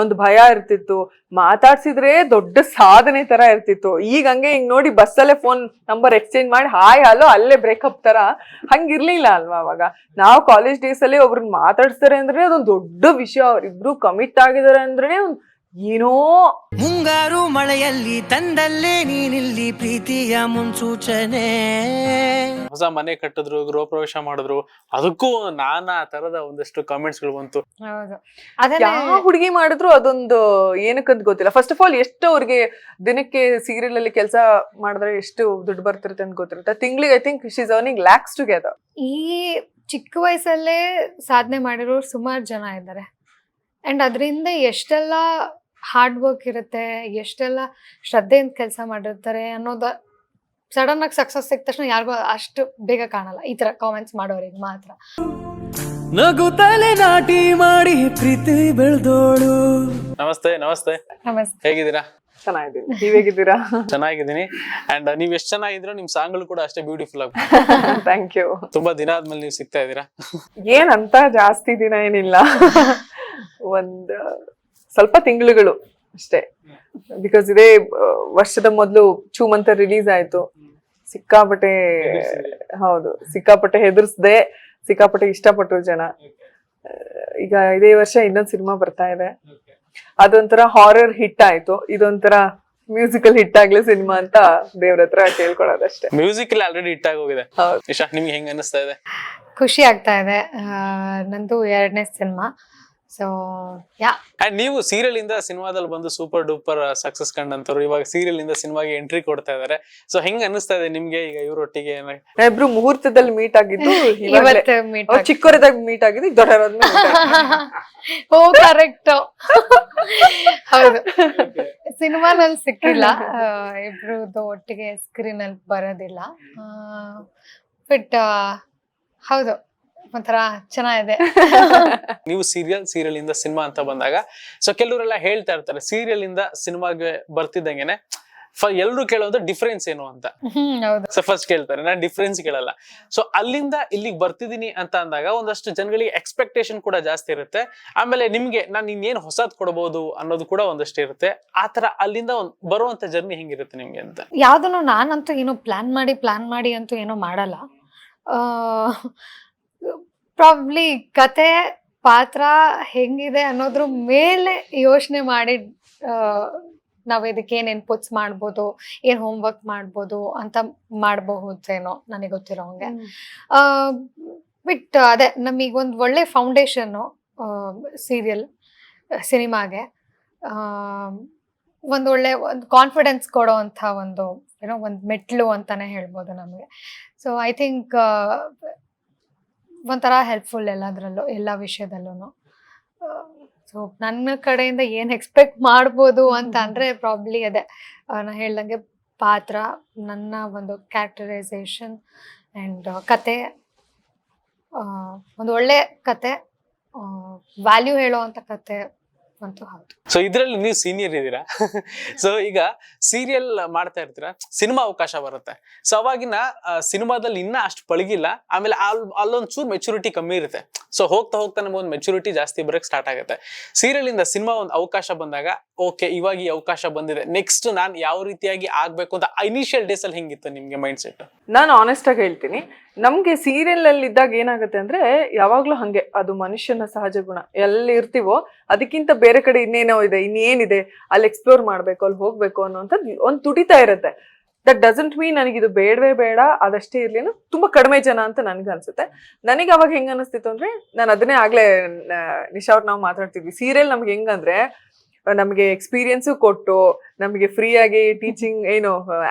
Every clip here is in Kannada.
ಒಂದು ಭಯ ಇರ್ತಿತ್ತು, ಮಾತಾಡ್ಸಿದ್ರೆ ದೊಡ್ಡ ಸಾಧನೆ ತರ ಇರ್ತಿತ್ತು. ಈಗ ಹಂಗೆ ಹಿಂಗ್ ನೋಡಿ ಬಸ್ಸಲ್ಲೇ ಫೋನ್ ನಂಬರ್ ಎಕ್ಸ್ಚೇಂಜ್ ಮಾಡಿ ಹಾಯ್ ಹಲೋ ಅಲ್ಲೇ ಬ್ರೇಕಪ್ ತರ ಹಂಗಿರ್ಲಿಲ್ಲ ಅಲ್ವಾ ಅವಾಗ. ನಾವು ಕಾಲೇಜ್ ಡೇಸ್ ಅಲ್ಲಿ ಒಬ್ರನ್ನ ಮಾತಾಡ್ಸ್ತಾರೆ ಅಂದ್ರೆ ಅದೊಂದು ದೊಡ್ಡ ವಿಷಯ. ಅವ್ರಿಬ್ರು ಕಮಿಟ್ ಆಗಿದ್ದಾರೆ ಅಂದ್ರೆ ಏನೋ. ಮುಂಗಾರು ಮಳೆಯಲ್ಲಿ ತಂದಲ್ಲೇ ನೀನಿಲ್ಲಿ ಪ್ರೀತಿಯ ಮುನ್ಸೂಚನೆ. ಹೊಸ ಮನೆ ಕಟ್ಟಿದ್ರು, ಗೃಹ ಪ್ರವೇಶ ಮಾಡಿದ್ರು, ಅದಕ್ಕೂ ನಾನಾ ತರದ ಒಂದಷ್ಟು ಕಾಮೆಂಟ್ಸ್ ಗಳು ಬಂತು. ಯಾವ ಹುಡುಗಿ ಮಾಡಿದ್ರು ಅದೊಂದು ಏನಕ್ಕಂತ ಗೊತ್ತಿಲ್ಲ. ಫಸ್ಟ್ ಆಫ್ ಆಲ್ ಎಷ್ಟು ಅವ್ರಿಗೆ ದಿನಕ್ಕೆ ಸೀರಿಯಲ್ ಅಲ್ಲಿ ಕೆಲಸ ಮಾಡಿದ್ರೆ ಎಷ್ಟು ದುಡ್ಡು ಬರ್ತಿರುತ್ತೆ ಅಂತ ಗೊತ್ತಿರುತ್ತೆ. ತಿಂಗಳಿಗೆ I think she is earning lakhs together. ಈ ಚಿಕ್ಕ ವಯಸ್ಸಲ್ಲೇ ಸಾಧನೆ ಮಾಡಿರೋರು ಸುಮಾರು ಜನ ಇದ್ದಾರೆ. ಅಂಡ್ ಅದರಿಂದ ಎಷ್ಟೆಲ್ಲ ಹಾರ್ಡ್ ವರ್ಕ್ ಇರುತ್ತೆ, ಎಷ್ಟೆಲ್ಲ ಶ್ರದ್ಧೆಯಿಂದ ಕೆಲಸ ಮಾಡಿರ್ತಾರೆ ಅನ್ನೋದು ಸಡನ್ ಆಗಿ ಸಕ್ಸಸ್ ಸಿಕ್ಕ ತಕ್ಷಣ ಯಾರಿಗೂ ಅಷ್ಟು ಬೇಗ ಕಾಣಲ್ಲ. ಈ ತರ ಕಾಮೆಂಟ್ಸ್ ಮಾಡೋರಿಗೆ ಮಾತ್ರ. ನಗು ತಲೆ ನಾಟಿ ಮಾಡಿ ಪ್ರೀತಿ ಬೆಳೆದೋಳು. ನಮಸ್ತೆ. ನಮಸ್ತೆ, ನಮಸ್ತೆ. ಹೇಗಿದ್ದೀರಾ? ಚೆನ್ನಾಗಿದ್ದೀನಿ, ನೀವ್ ಹೇಗಿದ್ದೀರಾ? ಚೆನ್ನಾಗಿದ್ದೀನಿ. ಅಂಡ್ ನೀವ್ ಎಷ್ಟ್ ಚೆನ್ನಾಗಿದ್ರು ನಿಮ್ ಸಾಂಗ್ಗಳು ಕೂಡ ಅಷ್ಟೇ ಬ್ಯೂಟಿಫುಲ್ ಆಗಿ. Thank you. ತುಂಬಾ ದಿನ ಆದ್ಮೇಲೆ ನೀವು ಸಿಗ್ತಾ ಇದ್ದೀರಾ. ಏನಂತ ಜಾಸ್ತಿ ದಿನ ಏನಿಲ್ಲ, ಒಂದ್ ಸ್ವಲ್ಪ ತಿಂಗಳುಗಳು ಅಷ್ಟೇ. ಬಿಕಾಸ್ ಇದೇ ವರ್ಷದ ಮೊದಲು ಚೂಮಂತ ರಿಲೀಸ್ ಆಯ್ತು. ಸಿಕ್ಕಾಪಟ್ಟೆ, ಹೌದು ಸಿಕ್ಕಾಪಟ್ಟೆ ಹೆದರ್ಸ್ದೆ, ಸಿಕ್ಕಾಪಟ್ಟೆ ಇಷ್ಟಪಟ್ಟರು ಜನ. ಈಗ ಇದೇ ವರ್ಷ ಇನ್ನೊಂದ್ ಸಿನಿಮಾ ಬರ್ತಾ ಇದೆ, ಅದೊಂಥರ ಹಾರರ್ ಹಿಟ್ ಆಯ್ತು. ಇದೊಂಥರ ಮ್ಯೂಸಿಕಲ್ ಹಿಟ್ ಆಗ್ಲಿ ಸಿನಿಮಾ ಅಂತ ದೇವ್ರ ಹತ್ರ ಕೇಳ್ಕೊಳ್ಳೋದಷ್ಟೇ. ಮ್ಯೂಸಿಕ್ ಆಲ್ರೆಡಿ ಹಿಟ್ ಆಗೋಗಿದೆ. ಇಶಾ, ನಿಮ್ಗೆ ಹೆಂಗ್ ಅನಿಸ್ತಾ ಇದೆ? ಖುಷಿ ಆಗ್ತಾ ಇದೆ. ನಂದು 2ನೇ ಸಿನಿಮಾ. ಸೊ ಅಂಡ್ ನೀವು ಸೀರಿಯಲ್ ಇಂದ ಸಿನಿಮಾದಲ್ಲಿ ಬಂದು ಸೂಪರ್ ಡೂಪರ್ ಸಕ್ಸಸ್ ಕಂಡಂತವ್ರು ಇವಾಗ ಸೀರಿಯಲ್ ಇಂದ ಸಿನಿಮಾಗೆ ಎಂಟ್ರಿ ಕೊಡ್ತಾ ಇದಾರೆ. ಸೊ ಹೆಂಗ್ ಅನಿಸ್ತಾ ಇದೆ ನಿಮ್ಗೆ ಈಗ ಇವರೊಟ್ಟಿಗೆ? ಇಬ್ರು ಮುಹೂರ್ತದಲ್ಲಿ ಮೀಟ್ ಆಗಿದ್ದು, ಇವತ್ತು meet ಚಿಕ್ಕವರದಾಗ ಮೀಟ್ ಆಗಿದ್ದು, ದೊಡ್ಡವರಾದ್ಮೇಲೆ. ಓ ಕರೆಕ್ಟ್. ಹೌದು, ಸಿನಿಮಾನಲ್ಲಿ ಸಿಕ್ಕಿಲ್ಲ, ಇಬ್ರದ್ದು ಒಟ್ಟಿಗೆ ಸ್ಕ್ರೀನ್ ಅಲ್ಲಿ ಬರೋದಿಲ್ಲ. ಬಟ್ ಹೌದು, ಒಂಥರ ಚೆನ್ನಾಗಿದೆ. ನೀವು ಸೀರಿಯಲ್ ಇಂದ ಸಿನಿಮಾ ಅಂತ ಬಂದಾಗ ಸೊ ಕೆಲವರೆಲ್ಲ ಹೇಳ್ತಾ ಇರ್ತಾರೆ ಸೀರಿಯಲ್ ಇಂದ ಸಿನಿಮಾಗೆ ಬರ್ತಿದ್ದಂಗೆನೆ ಎಲ್ರು ಕೇಳೋದು ಡಿಫ್ರೆನ್ಸ್ ಏನು ಅಂತ. ಸೊ ಫಸ್ಟ್ ಕೇಳ್ತಾರೆ, ನಾನು ಡಿಫ್ರೆನ್ಸ್ ಕೇಳಲ್ಲ. ಸೊ ಅಲ್ಲಿಂದ ಇಲ್ಲಿಗೆ ಬರ್ತಿದೀನಿ ಅಂತ ಅಂದಾಗ ಒಂದಷ್ಟು ಜನಗಳಿಗೆ ಎಕ್ಸ್ಪೆಕ್ಟೇಷನ್ ಕೂಡ ಜಾಸ್ತಿ ಇರುತ್ತೆ. ಆಮೇಲೆ ನಿಮ್ಗೆ ನಾನು ಇನ್ನೇನ್ ಹೊಸದ್ ಕೊಡಬಹುದು ಅನ್ನೋದು ಕೂಡ ಒಂದಷ್ಟು ಇರುತ್ತೆ. ಆತರ ಅಲ್ಲಿಂದ ಬರುವಂತ ಜರ್ನಿ ಹೆಂಗಿರುತ್ತೆ ನಿಮ್ಗೆ ಅಂತ? ಯಾವ್ದನ್ನು ನಾನಂತೂ ಏನೋ ಪ್ಲಾನ್ ಮಾಡಿ ಅಂತೂ ಏನೋ ಮಾಡಲ್ಲ. ಪ್ರಾಬ್ಲಿ ಕತೆ ಪಾತ್ರ ಹೆಂಗಿದೆ ಅನ್ನೋದ್ರ ಮೇಲೆ ಯೋಚನೆ ಮಾಡಿ ನಾವು ಇದಕ್ಕೆ ಏನ್ ಇನ್ಪುಟ್ಸ್ ಮಾಡ್ಬೋದು, ಏನ್ ಹೋಮ್ವರ್ಕ್ ಮಾಡ್ಬೋದು ಅಂತ ಮಾಡಬಹುದೇನೋ ನನಗೆ ಗೊತ್ತಿರೋ ಹಂಗೆ. ಬಟ್ ಅದೇ ನಮಗ್ ಒಂದು ಒಳ್ಳೆ ಫೌಂಡೇಶನ್ನು ಸಿನಿಮಾಗೆ ಒಂದೊಳ್ಳೆ ಒಂದು ಕಾನ್ಫಿಡೆನ್ಸ್ ಕೊಡೋ ಅಂಥ ಒಂದು ಮೆಟ್ಲು ಅಂತಾನೆ ಹೇಳ್ಬೋದು ನಮಗೆ. ಸೊ ಐ ಥಿಂಕ್ ಒಂಥರ ಹೆಲ್ಪ್ಫುಲ್ ಎಲ್ಲದರಲ್ಲೂ, ಎಲ್ಲ ವಿಷಯದಲ್ಲೂ. ಸೊ ನನ್ನ ಕಡೆಯಿಂದ ಏನು ಎಕ್ಸ್ಪೆಕ್ಟ್ ಮಾಡ್ಬೋದು ಅಂತ ಅಂದರೆ ಪ್ರಾಬ್ಲಿ ಅದೇ ನಾನು ಹೇಳ್ದಂಗೆ ಪಾತ್ರ, ನನ್ನ ಒಂದು ಕ್ಯಾರೆಕ್ಟರೈಸೇಷನ್ ಆ್ಯಂಡ್ ಕತೆ, ಒಂದು ಒಳ್ಳೆ ಕತೆ, ವ್ಯಾಲ್ಯೂ ಹೇಳೋ ಅಂಥ ಕತೆ ಅಂತೂ ಹೌದು. ಸೊ ಇದ್ರಲ್ಲಿ ನೀವು ಸೀನಿಯರ್ ಇದ್ದೀರಾ. ಸೊ ಈಗ ಸೀರಿಯಲ್ ಮಾಡ್ತಾ ಇರ್ತೀರಾ, ಸಿನಿಮಾ ಅವಕಾಶ ಬರುತ್ತೆ. ಸೊ ಅವಾಗಿನ ಸಿನಿಮಾದಲ್ಲಿ ಇನ್ನ ಅಷ್ಟು ಪಳಗಿಲ್ಲ, ಆಮೇಲೆ ಅಲ್ಲೊಂದ್ ಚೂರ್ ಮೆಚುರಿಟಿ ಕಮ್ಮಿ ಇರುತ್ತೆ. ಸೊ ಹೋಗ್ತಾ ನಮ್ಗೆ ಒಂದು ಮೆಚುರಿಟಿ ಜಾಸ್ತಿ ಬರಕ್ ಸ್ಟಾರ್ಟ್ ಆಗುತ್ತೆ. ಸೀರಿಯಲ್ ಇಂದ ಸಿನಿಮಾ ಒಂದು ಅವಕಾಶ ಬಂದಾಗ ಓಕೆ ಇವಾಗ ಈ ಅವಕಾಶ ಬಂದಿದೆ, ನೆಕ್ಸ್ಟ್ ನಾನ್ ಯಾವ ರೀತಿಯಾಗಿ ಆಗ್ಬೇಕು ಅಂತ ಇನಿಷಿಯಲ್ ಡೇಸ್ ಅಲ್ಲಿ ಹೆಂಗಿತ್ತು ನಿಮ್ಗೆ ಮೈಂಡ್ ಸೆಟ್? ನಾನು ಆನೆಸ್ಟ್ ಆಗಿ ಹೇಳ್ತೀನಿ, ನಮ್ಗೆ ಸೀರಿಯಲ್ ಅಲ್ಲಿ ಇದ್ದಾಗ ಏನಾಗುತ್ತೆ ಅಂದ್ರೆ ಯಾವಾಗ್ಲೂ ಹಂಗೆ, ಅದು ಮನುಷ್ಯನ ಸಹಜ ಗುಣ. ಎಲ್ಲಿ ಇರ್ತೀವೋ ಅದಕ್ಕಿಂತ ಬೇರೆ ಕಡೆ ಇನ್ನೇನೋ ಇದೆ, ಇನ್ನೇನಿದೆ, ಅಲ್ಲಿ ಎಕ್ಸ್ಪ್ಲೋರ್ ಮಾಡ್ಬೇಕು, ಅಲ್ಲಿ ಹೋಗ್ಬೇಕು ಅನ್ನೋಂಥದ್ದು ಒಂದು ತುಟಿತಾ ಇರುತ್ತೆ. ದಟ್ ಡಸಂಟ್ ಮೀನ್ ನನಗಿದು ಬೇಡವೇ ಬೇಡ, ಅದಷ್ಟೇ ಇರ್ಲಿ, ತುಂಬಾ ಕಡಿಮೆ ಜನ ಅಂತ ನನ್ಗೆ ಅನ್ಸುತ್ತೆ. ನನಗೆ ಅವಾಗ ಹೆಂಗ ಅನಿಸ್ತಿತ್ತು ಅಂದ್ರೆ, ನಾನು ಅದನ್ನೇ ಆಗ್ಲೇ ನಿಶಾ ಅವ್ರು ನಾವು ಮಾತಾಡ್ತಿದ್ವಿ, ಸೀರಿಯಲ್ ನಮ್ಗೆ ಹೆಂಗಂದ್ರೆ ನಮಗೆ ಎಕ್ಸ್ಪೀರಿಯನ್ಸು ಕೊಟ್ಟು, ನಮಗೆ ಫ್ರೀ ಆಗಿ ಟೀಚಿಂಗ್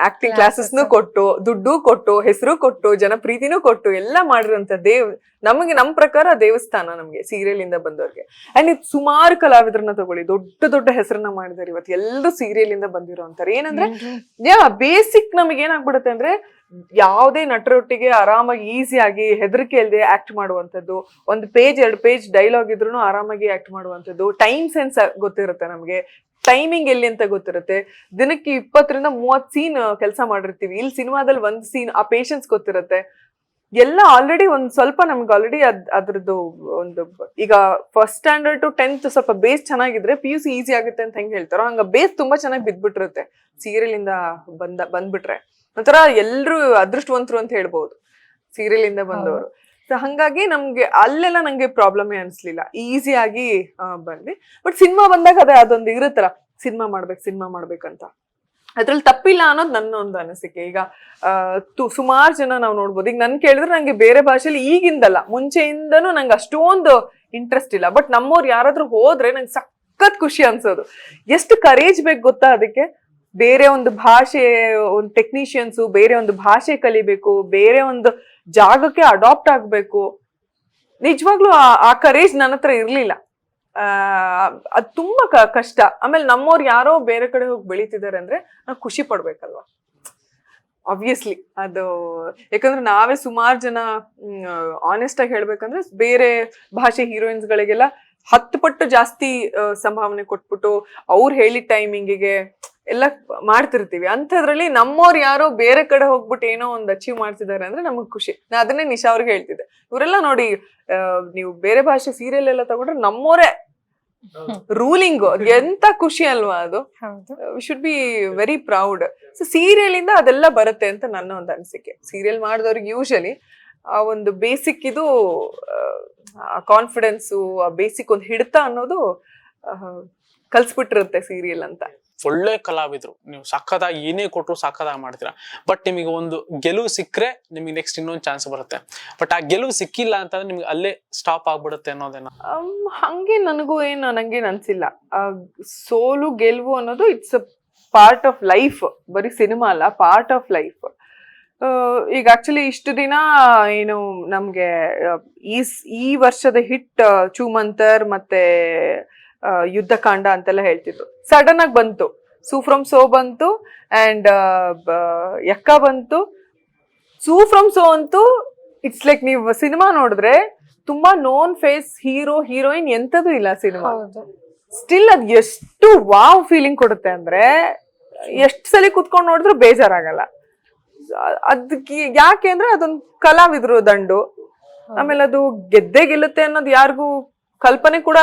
ಆಕ್ಟಿಂಗ್ ಕ್ಲಾಸಸ್ನು ಕೊಟ್ಟು, ದುಡ್ಡು ಕೊಟ್ಟು, ಹೆಸರು ಕೊಟ್ಟು, ಜನಪ್ರೀತಿನೂ ಕೊಟ್ಟು ಎಲ್ಲ ಮಾಡಿರೋಂಥ ನಮಗೆ ನಮ್ಮ ಪ್ರಕಾರ ದೇವಸ್ಥಾನ ನಮ್ಗೆ ಸೀರಿಯಲ್ ಇಂದ ಬಂದವ್ರಿಗೆ. ಅಂಡ್ ಇದು ಸುಮಾರು ಕಲಾವಿದರನ್ನ ತಗೊಳ್ಳಿ, ದೊಡ್ಡ ಹೆಸರನ್ನ ಮಾಡಿದಾರೆ ಇವತ್ತು, ಎಲ್ಲರೂ ಸೀರಿಯಲ್ ಇಂದ ಬಂದಿರೋ ಅಂತಾರೆ. ಏನಂದ್ರೆ ಬೇಸಿಕ್ ನಮಗೆ ಏನಾಗ್ಬಿಡುತ್ತೆ ಅಂದ್ರೆ, ಯಾವುದೇ ನಟರೊಟ್ಟಿಗೆ ಆರಾಮಾಗಿ ಈಸಿಯಾಗಿ ಹೆದರಿಕೆ ಇಲ್ಲದೆ ಆಕ್ಟ್ ಮಾಡುವಂಥದ್ದು, ಒಂದು ಪೇಜ್ 2 ಪೇಜ್ ಡೈಲಾಗ್ ಇದ್ರೂ ಆರಾಮಾಗಿ ಆಕ್ಟ್ ಮಾಡುವಂಥದ್ದು, ಟೈಮ್ ಸೆನ್ಸ್ ಗೊತ್ತಿರುತ್ತೆ ನಮ್ಗೆ, ಟೈಮಿಂಗ್ ಎಲ್ಲಿ ಅಂತ ಗೊತ್ತಿರುತ್ತೆ. ದಿನಕ್ಕೆ 20 ರಿಂದ 30 ಸೀನ್ ಕೆಲಸ ಮಾಡಿರ್ತೀವಿ. ಇಲ್ಲಿ ಸಿನಿಮಾದಲ್ಲಿ 1 ಸೀನ್, ಆ ಪೇಷನ್ಸ್ ಗೊತ್ತಿರುತ್ತೆ. ಎಲ್ಲ ಆಲ್ರೆಡಿ ಒಂದ್ ಸ್ವಲ್ಪ ನಮ್ಗೆ ಆಲ್ರೆಡಿ ಅದ್ರದ್ದು ಒಂದು ಈಗ ಫಸ್ಟ್ ಸ್ಟ್ಯಾಂಡರ್ಡ್ ಟು 10th ಸ್ವಲ್ಪ ಬೇಸ್ ಚೆನ್ನಾಗಿದ್ರೆ PUC ಈಸಿ ಆಗುತ್ತೆ ಅಂತ ಹೆಂಗ್ ಹೇಳ್ತಾರೋ ಹಂಗ ಬೇಸ್ ತುಂಬಾ ಚೆನ್ನಾಗಿ ಬಿದ್ಬಿಟ್ಟಿರುತ್ತೆ ಸೀರಿಯಲ್ ಇಂದ ಬಂದ್ಬಿಟ್ರೆ. ಒಂಥರ ಎಲ್ರು ಅದೃಷ್ಟವಂತರು ಅಂತ ಹೇಳ್ಬಹುದು ಸೀರಿಯಲ್ ಇಂದ ಬಂದವರು. ಸೊ ಹಂಗಾಗಿ ನಮ್ಗೆ ಅಲ್ಲೆಲ್ಲ ನಂಗೆ ಪ್ರಾಬ್ಲಮೇ ಅನ್ಸ್ಲಿಲ್ಲ, ಈಸಿಯಾಗಿ ಬಂದ್ವಿ. ಬಟ್ ಸಿನಿಮಾ ಬಂದಾಗ ಅದೊಂದು ಇರುತ್ತಲ್ಲ, ಸಿನಿಮಾ ಮಾಡ್ಬೇಕಂತ, ಅದ್ರಲ್ಲಿ ತಪ್ಪಿಲ್ಲ ಅನ್ನೋದು ನನ್ನ ಒಂದು ಅನಿಸಿಕೆ. ಈಗ ಸುಮಾರು ಜನ ನಾವು ನೋಡ್ಬೋದು, ಈಗ ನನ್ ಕೇಳಿದ್ರೆ ನಂಗೆ ಬೇರೆ ಭಾಷೆಲಿ ಈಗಿಂದಲ್ಲ ಮುಂಚೆಯಿಂದನೂ ನಂಗೆ ಅಷ್ಟೊಂದು ಇಂಟ್ರೆಸ್ಟ್ ಇಲ್ಲ. ಬಟ್ ನಮ್ಮವ್ರು ಯಾರಾದ್ರೂ ಹೋದ್ರೆ ನಂಗೆ ಸಖತ್ ಖುಷಿ ಅನ್ಸೋದು. ಎಷ್ಟು ಕರೇಜ್ ಬೇಕು ಗೊತ್ತಾ ಅದಕ್ಕೆ. ಬೇರೆ ಒಂದು ಭಾಷೆ, ಒಂದು ಟೆಕ್ನಿಷಿಯನ್ಸು ಬೇರೆ ಒಂದು ಭಾಷೆ ಕಲಿಬೇಕು, ಬೇರೆ ಒಂದು ಜಾಗಕ್ಕೆ ಅಡಾಪ್ಟ್ ಆಗ್ಬೇಕು. ನಿಜವಾಗ್ಲೂ ಆ ಕರೇಜ್ ನನ್ನ ಹತ್ರ ಇರ್ಲಿಲ್ಲ. ಅದು ತುಂಬಾ ಕಷ್ಟ. ಆಮೇಲೆ ನಮ್ಮವ್ರು ಯಾರೋ ಬೇರೆ ಕಡೆ ಹೋಗಿ ಬೆಳೀತಿದ್ದಾರೆ ಅಂದ್ರೆ ನಾವು ಖುಷಿ ಪಡ್ಬೇಕಲ್ವಾ, ಆಬ್ವಿಯಸ್ಲಿ. ಅದು ಯಾಕಂದ್ರೆ ನಾವೇ ಸುಮಾರು ಜನ ಆನೆಸ್ಟ್ ಆಗಿ ಹೇಳ್ಬೇಕಂದ್ರೆ ಬೇರೆ ಭಾಷೆ ಹೀರೋಯಿನ್ಸ್ ಗಳಿಗೆಲ್ಲ 10 ಪಟ್ಟು ಜಾಸ್ತಿ ಸಂಭಾವನೆ ಕೊಟ್ಬಿಟ್ಟು ಅವ್ರು ಹೇಳಿದ ಟೈಮಿಂಗಿಗೆ ಎಲ್ಲ ಮಾಡ್ತಿರ್ತೀವಿ. ಅಂಥದ್ರಲ್ಲಿ ನಮ್ಮವ್ರು ಯಾರೋ ಬೇರೆ ಕಡೆ ಹೋಗ್ಬಿಟ್ಟು ಏನೋ ಒಂದು ಅಚೀವ್ ಮಾಡ್ತಿದ್ದಾರೆ ಅಂದ್ರೆ ನಮಗ್ ಖುಷಿ. ನಾ ಅದನ್ನೇ ನಿಶಾ ಅವ್ರಿಗೆ ಹೇಳ್ತಿದ್ದೆ, ಇವರೆಲ್ಲ ನೋಡಿ ನೀವು ಬೇರೆ ಭಾಷೆ ಸೀರಿಯಲ್ ಎಲ್ಲ ತಗೊಂಡ್ರೆ ನಮ್ಮೋರೇ ರೂಲಿಂಗ್, ಎಂತ ಖುಷಿ ಅಲ್ವಾ ಅದು. We should be very proud. So serial ಇಂದ ಅದೆಲ್ಲ ಬರುತ್ತೆ ಅಂತ ನನ್ನ ಒಂದು ಅನಿಸಿಕೆ. ಸೀರಿಯಲ್ ಮಾಡಿದವ್ರಿಗೆ ಯೂಶಲಿ ಆ ಒಂದು ಬೇಸಿಕ್ ಇದು ಕಾನ್ಫಿಡೆನ್ಸು, ಆ ಬೇಸಿಕ್ ಒಂದು ಹಿಡಿತ ಅನ್ನೋದು ಕಲ್ಸ್ಬಿಟ್ಟಿರುತ್ತೆ ಸೀರಿಯಲ್ ಅಂತ. ಒಳ್ಳೆ ಕಲಾವಿದ್ರು ನೀವು, ಸಖತ್ತಾಗಿ ಏನೇ ಕೊಟ್ಟರು ಸಖತ್ತಾಗಿ ಮಾಡ್ತೀರಾ. ಬಟ್ ನಿಮಗೆ ಒಂದು ಗೆಲುವು ಸಿಕ್ಕರೆ ನಿಮಗೆ ನೆಕ್ಸ್ಟ್ ಇನ್ನೊಂದು ಚಾನ್ಸ್ ಬರುತ್ತೆ. ಬಟ್ ಆ ಗೆಲುವು ಸಿಕ್ಕಿಲ್ಲ ಅಂತಂದ್ರೆ ನಿಮ್ಗೆ ಅಲ್ಲೇ ಸ್ಟಾಪ್ ಆಗ್ಬಿಡುತ್ತೆ ಅನ್ನೋದೇನ? ಹಂಗೆ ನಂಗೇನ್ ಅನ್ಸಿಲ್ಲ. ಸೋಲು ಗೆಲುವು ಅನ್ನೋದು it's a part of life. ಬರೀ ಸಿನಿಮಾ ಅಲ್ಲ, ಪಾರ್ಟ್ ಆಫ್ ಲೈಫ್. ಈಗ ಆಕ್ಚುಲಿ ಇಷ್ಟು ದಿನ ಏನು ನಮ್ಗೆ ಈ ವರ್ಷದ ಹಿಟ್ ಚೂಮಂತರ್ ಮತ್ತೆ ಯುದ್ಧಕಾಂಡ ಅಂತೆಲ್ಲ ಹೇಳ್ತಿದ್ರು. ಸಡನ್ ಆಗಿ ಬಂತು, ಸೂ ಫ್ರಮ್ ಸೋ ಬಂತು ಅಂಡ್ ಯಕ್ಕ ಬಂತು. ಸೂ ಫ್ರಮ್ ಸೋ ಅಂತೂ ಇಟ್ಸ್ ಲೈಕ್ ನೀವು ಸಿನಿಮಾ ನೋಡಿದ್ರೆ ತುಂಬಾ ನೋನ್ ಫೇಸ್ ಹೀರೋ ಹೀರೋಯಿನ್ ಎಂತದೂ ಇಲ್ಲ ಸಿನಿಮಾ. ಸ್ಟಿಲ್ ಅದ್ ಎಷ್ಟು ವಾವ್ ಫೀಲಿಂಗ್ ಕೊಡುತ್ತೆ ಅಂದ್ರೆ ಎಷ್ಟ್ ಸಲ ಕುತ್ಕೊಂಡು ನೋಡಿದ್ರು ಬೇಜಾರಾಗಲ್ಲ. ಅದಕ್ಕೆ ಯಾಕೆ ಅಂದ್ರೆ ಅದೊಂದು ಕಲಾವಿದ್ರು ದಂಡು. ಆಮೇಲೆ ಅದು ಗೆದ್ದೇ ಗೆಲ್ಲುತ್ತೆ ಅನ್ನೋದು ಯಾರಿಗೂ ಕಲ್ಪನೆ ಕೂಡ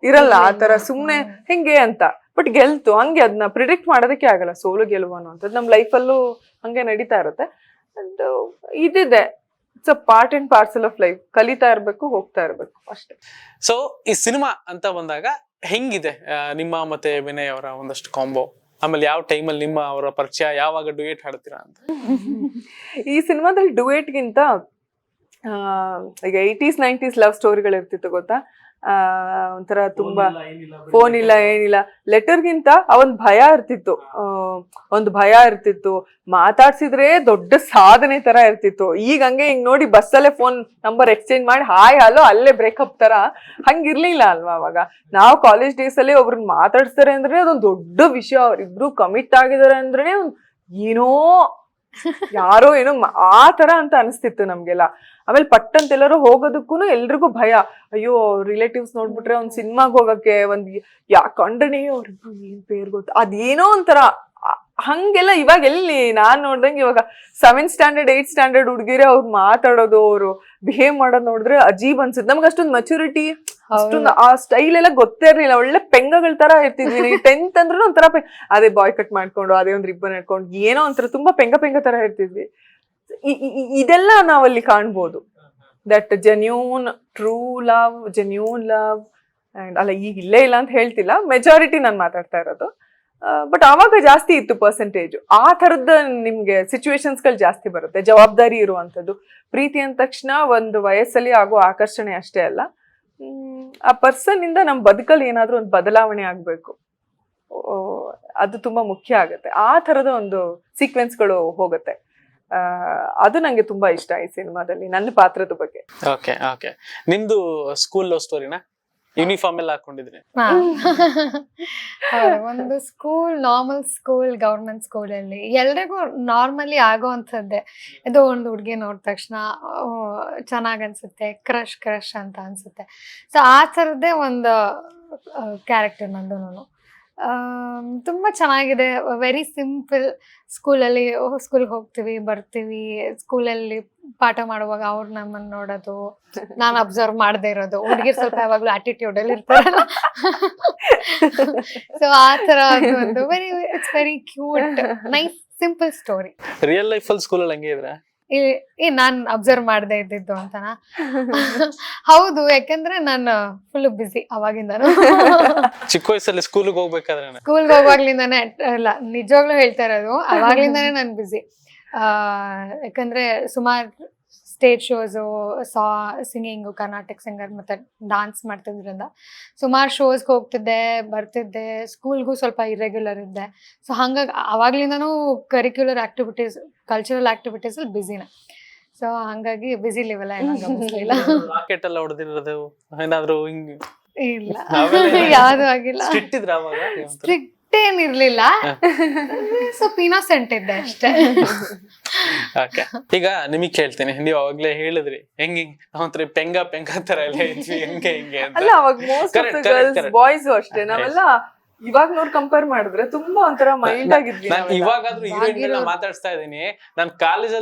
ಇರಲ್ಲ. ಆ ತರ ಸುಮ್ನೆ ಹೆಂಗೆ ಅಂತ. ಬಟ್ ಗೆಲ್ತು, ಹಂಗೆ ಅದನ್ನ ಪ್ರಿಡಿಕ್ಟ್ ಮಾಡೋದಕ್ಕೆ ಆಗಲ್ಲ. ಸೋಲು ಗೆಲುವು ಅನ್ನೋಂಥದ್ದು ನಮ್ ಲೈಫಲ್ಲೂ ಹಂಗೆ ನಡೀತಾ ಇರುತ್ತೆ. ಅಂಡ್ ಇದಿದೆ, it's a part and parcel of life. ಕಲಿತಾ ಇರ್ಬೇಕು, ಹೋಗ್ತಾ ಇರ್ಬೇಕು ಅಷ್ಟೇ. ಸೊ ಈ ಸಿನಿಮಾ ಅಂತ ಬಂದಾಗ ಹೆಂಗಿದೆ ನಿಮ್ಮ ಮತ್ತೆ ವಿನಯ್ ಅವರ ಒಂದಷ್ಟು ಕಾಂಬೋ? ಆಮೇಲೆ ಯಾವ ಟೈಮಲ್ಲಿ ನಿಮ್ಮ ಅವರ ಪರಿಚಯ, ಯಾವಾಗ ಡುಯೆಟ್ ಹಾಡ್ತೀರಾ ಅಂತ? ಈ ಸಿನಿಮಾದಲ್ಲಿ ಡುಯೆಟ್ಗಿಂತ ಈಗ 80s 90s ಲವ್ ಸ್ಟೋರಿಗಳು ಇರ್ತಿತ್ತು ಗೊತ್ತಾ. ಒಂಥರ ತುಂಬಾ ಫೋನ್ ಇಲ್ಲ ಏನಿಲ್ಲ, ಲೆಟರ್ಗಿಂತ ಒಂದು ಭಯ ಇರ್ತಿತ್ತು. ಮಾತಾಡ್ಸಿದ್ರೆ ದೊಡ್ಡ ಸಾಧನೆ ತರ ಇರ್ತಿತ್ತು. ಈಗ ಹಂಗೆ ಹಿಂಗ್ ನೋಡಿ ಬಸ್ಸಲ್ಲೇ ಫೋನ್ ನಂಬರ್ ಎಕ್ಸ್ಚೇಂಜ್ ಮಾಡಿ ಹಾಯ್ ಹಲೋ ಅಲ್ಲೇ ಬ್ರೇಕಪ್ ತರ ಹಂಗಿರ್ಲಿಲ್ಲ ಅಲ್ವಾ. ಅವಾಗ ನಾವು ಕಾಲೇಜ್ ಡೇಸ್ ಅಲ್ಲಿ ಒಬ್ರನ್ನ ಮಾತಾಡ್ಸ್ತಾರೆ ಅಂದ್ರೆ ಅದೊಂದು ದೊಡ್ಡ ವಿಷಯ. ಅವ್ರಿಬ್ರು ಕಮಿಟ್ ಆಗಿದ್ದಾರೆ ಅಂದ್ರೆ ಏನೋ ಯಾರೋ ಏನೋ ಆ ತರ ಅಂತ ಅನಿಸ್ತಿತ್ತು ನಮ್ಗೆಲ್ಲ. ಆಮೇಲೆ ಪಟ್ಟಂತೆಲ್ಲರೂ ಹೋಗೋದಕ್ಕೂ ಎಲ್ರಿಗೂ ಭಯ. ಅಯ್ಯೋ ರಿಲೇಟಿವ್ಸ್ ನೋಡ್ಬಿಟ್ರೆ ಒಂದ್ ಸಿನಿಮಾಗ್ ಹೋಗಕ್ಕೆ ಕಂಡಣಿ ಅವ್ರಿಬ್ರು ಏನ್ ಪೇರ್ ಗೊತ್ತ, ಅದೇನೋ ಒಂಥರ ಹಂಗೆಲ್ಲ. ಇವಾಗ ಎಲ್ಲಿ ನಾನ್ ನೋಡ್ದಂಗೆ ಇವಾಗ 7th ಸ್ಟ್ಯಾಂಡರ್ಡ್ 8th ಸ್ಟ್ಯಾಂಡರ್ಡ್ ಹುಡ್ಗಿರೆ ಅವ್ರು ಮಾತಾಡೋದು, ಅವ್ರು ಬಿಹೇವ್ ಮಾಡೋದು ನೋಡಿದ್ರೆ ಅಜೀಬ್ ಅನ್ಸುತ್ತೆ. ನಮ್ಗೆ ಅಷ್ಟೊಂದು ಮೆಚುರಿಟಿ, ಅಷ್ಟೊಂದು ಆ ಸ್ಟೈಲ್ ಎಲ್ಲ ಗೊತ್ತೇ ಇರ್ಲಿಲ್ಲ. ಒಳ್ಳೆ ಪೆಂಗಗಳ ತರ ಇರ್ತಿದ್ವಿ. 10th ಅಂದ್ರೆ ಒಂಥರ ಅದೇ ಬಾಯ್ ಕಟ್ ಮಾಡ್ಕೊಂಡು ಅದೇ ಒಂದ್ ರಿಬ್ಬನ್ ಇಟ್ಕೊಂಡು ಏನೋ ಒಂಥರ ತುಂಬಾ ಪೆಂಗ ತರ ಇರ್ತಿದ್ವಿ. ಇದೆಲ್ಲ ನಾವಲ್ಲಿ ಕಾಣ್ಬೋದು. That genuine true love, genuine love and ಅಲ್ಲ, ಈಗ ಇಲ್ಲೇ ಇಲ್ಲ ಅಂತ ಹೇಳ್ತಿಲ್ಲ, ಮೆಜಾರಿಟಿ ನಾನು ಮಾತಾಡ್ತಾ ಇರೋದು. ಬಟ್ ಆವಾಗ ಜಾಸ್ತಿ ಇತ್ತು ಪರ್ಸೆಂಟೇಜ್. ಆ ಥರದ ನಿಮ್ಗೆ ಸಿಚುವೇಶನ್ಸ್ ಗಳು ಜಾಸ್ತಿ ಬರುತ್ತೆ, ಜವಾಬ್ದಾರಿ ಇರುವಂಥದ್ದು. ಪ್ರೀತಿ ಅಂದ ತಕ್ಷಣ ಒಂದು ವಯಸ್ಸಲ್ಲಿ ಆಗೋ ಆಕರ್ಷಣೆ ಅಷ್ಟೇ ಅಲ್ಲ, ಆ ಪರ್ಸನ್ ಇಂದ ನಮ್ ಬದುಕಲ್ಲಿ ಏನಾದ್ರೂ ಒಂದು ಬದಲಾವಣೆ ಆಗ್ಬೇಕು, ಅದು ತುಂಬಾ ಮುಖ್ಯ ಆಗುತ್ತೆ. ಆ ಥರದ ಒಂದು ಸೀಕ್ವೆನ್ಸ್ಗಳು ಹೋಗುತ್ತೆ. ಅದು ನಂಗೆ ತುಂಬಾ ಇಷ್ಟ ಈ ಸಿನಿಮಾದಲ್ಲಿ, ನನ್ನ ಪಾತ್ರದ ಬಗ್ಗೆ. ಓಕೆ ಓಕೆ, ನಿಮ್ದು ಸ್ಕೂಲ್ ಲವ್ ಸ್ಟೋರಿನಾ? ಯೂನಿಫಾರ್ಮ್ ಎಲ್ಲ ಹಾಕೊಂಡಿದ್ರಿ? ಒಂದು ನಾರ್ಮಲ್ ಸ್ಕೂಲ್, ಗವರ್ಮೆಂಟ್ ಸ್ಕೂಲ್ ಅಲ್ಲಿ ಎಲ್ರಿಗೂ ನಾರ್ಮಲಿ ಆಗೋವಂಥದ್ದೇ. ಇದು ಒಂದು ಹುಡುಗಿ ನೋಡಿದ ತಕ್ಷಣ ಚೆನ್ನಾಗ್ ಅನ್ಸುತ್ತೆ, ಕ್ರಶ್ ಅಂತ ಅನ್ಸುತ್ತೆ. ಸೊ ಆ ಥರದ್ದೇ ಒಂದು ಕ್ಯಾರೆಕ್ಟರ್ ನಂದು. ನಾನು ತುಂಬಾ ಚೆನ್ನಾಗಿದೆ. Very simple. ಸ್ಕೂಲ್ಗೆ ಹೋಗ್ತೀವಿ, ಬರ್ತೀವಿ. ಸ್ಕೂಲಲ್ಲಿ ಪಾಠ ಮಾಡುವಾಗ ಅವ್ರು ನಮ್ಮನ್ನ ನೋಡೋದು, ನಾನು ಅಬ್ಸರ್ವ್ ಮಾಡದೇ ಇರೋದು. ಹುಡುಗಿರ್ ಸ್ವಲ್ಪ ಯಾವಾಗ್ಲೂ ಆಟಿಟ್ಯೂಡ್ ಅಲ್ಲಿ ಇರ್ತಾರಲ್ಲ, ಸೊ ಆ ತರ ಒಂದು it's very cute, nice, simple story. Real life ಅಲ್ಲಿ ಸ್ಕೂಲಲ್ಲಿ ಹಂಗೆ ಇದ್ರೆ ನಾನ್ ಅಬ್ಸರ್ವ್ ಮಾಡದೇ ಇದ್ದಿದ್ದು ಅಂತನಾ? ಹೌದು, ಯಾಕಂದ್ರೆ ನಾನು ಫುಲ್ ಬಿಸಿ ಅವಾಗಿಂದಾನು. ಚಿಕ್ಕ ವಯಸ್ಸಲ್ಲಿ ಸ್ಕೂಲ್ಗೆ ಹೋಗ್ಬೇಕಾದ್ರೆ ಸ್ಕೂಲ್ಗೆ ಹೋಗ್ವಾಗ್ಲಿಂದಾನೆ, ಇಲ್ಲ ನಿಜವಾಗ್ಲೂ ಹೇಳ್ತಾ ಇರೋದು, ಅವಾಗ್ಲಿಂದಾನೆ ನಾನು ಬಿಸಿ. ಯಾಕಂದ್ರೆ ಸುಮಾರು stage shows, singing, Karnataka singer ಮತ್ತೆ ಡಾನ್ಸ್ ಮಾಡ್ತಿದ್ರಿಂದ ಸುಮಾರು ಶೋಸ್ಗೆ ಹೋಗ್ತಿದ್ದೆ, ಬರ್ತಿದ್ದೆ. ಸ್ಕೂಲ್ಗೂ ಸ್ವಲ್ಪ ಇರೆಗ್ಯುಲರ್ ಇದ್ದೆ. ಸೊ ಹಂಗಾಗಿ ಅವಾಗ್ಲಿಂದನೂ ಕರಿಕ್ಯುಲರ್ ಆಕ್ಟಿವಿಟೀಸ್, ಕಲ್ಚರಲ್ ಆಕ್ಟಿವಿಟೀಸ್ ಅಲ್ಲಿ ಬಿಸಿನ. ಸೊ ಹಂಗಾಗಿ ಬಿಸಿ ಲೆವೆಲ್ ಏನೋ ಗಮನಿಸ್ಲಿಲ್ಲ. ರಾಕೆಟ್ ಎಲ್ಲ ಹೊಡೆದಿರೋದು ಏನಾದ್ರು ಹಿಂಗ್ ಇಲ್ಲ, ಯಾವ್ದು ಆಗಿಲ್ಲ. ಸ್ಟ್ರಿಕ್ಟ್ ಏನಿರ್ಲಿಲ್ಲ, ಸ್ವಲ್ಪ ಇನ್ನೋಸೆಂಟ್ ಇದ್ದೆ ಅಷ್ಟೇ. ಈಗ ನಿಮಗ್ ಕೇಳ್ತೀನಿ, ನೀವು ಅವಾಗ್ಲೇ ಹೇಳಿದ್ರಿ ಹೆಂಗ್ ಒಂಥರ ಪೆಂಗ ತರ ಎಲ್ಲ ಇದ್ವಿ ಹೆಂಗೆ ಅಂತ. ಅಲ್ಲ, ಅವಾಗ most of the girls boys ಅಷ್ಟೇ. ನಾವೆಲ್ಲ ಇವಾಗ್ನವ್ರು ಕಂಪೇರ್ ಮಾಡಿದ್ರೆ ತುಂಬಾ ಒಂಥರ ಮೈಲ್ಡ್ ಆಗಿದ್ವಿ. ನಾನು ಇವಾಗಾದ್ರೂ ಹೀರೋಯಿನ್ ಮಾತಾಡ್ಸ್ತಾ ಇದೀನಿ. ನಾನ್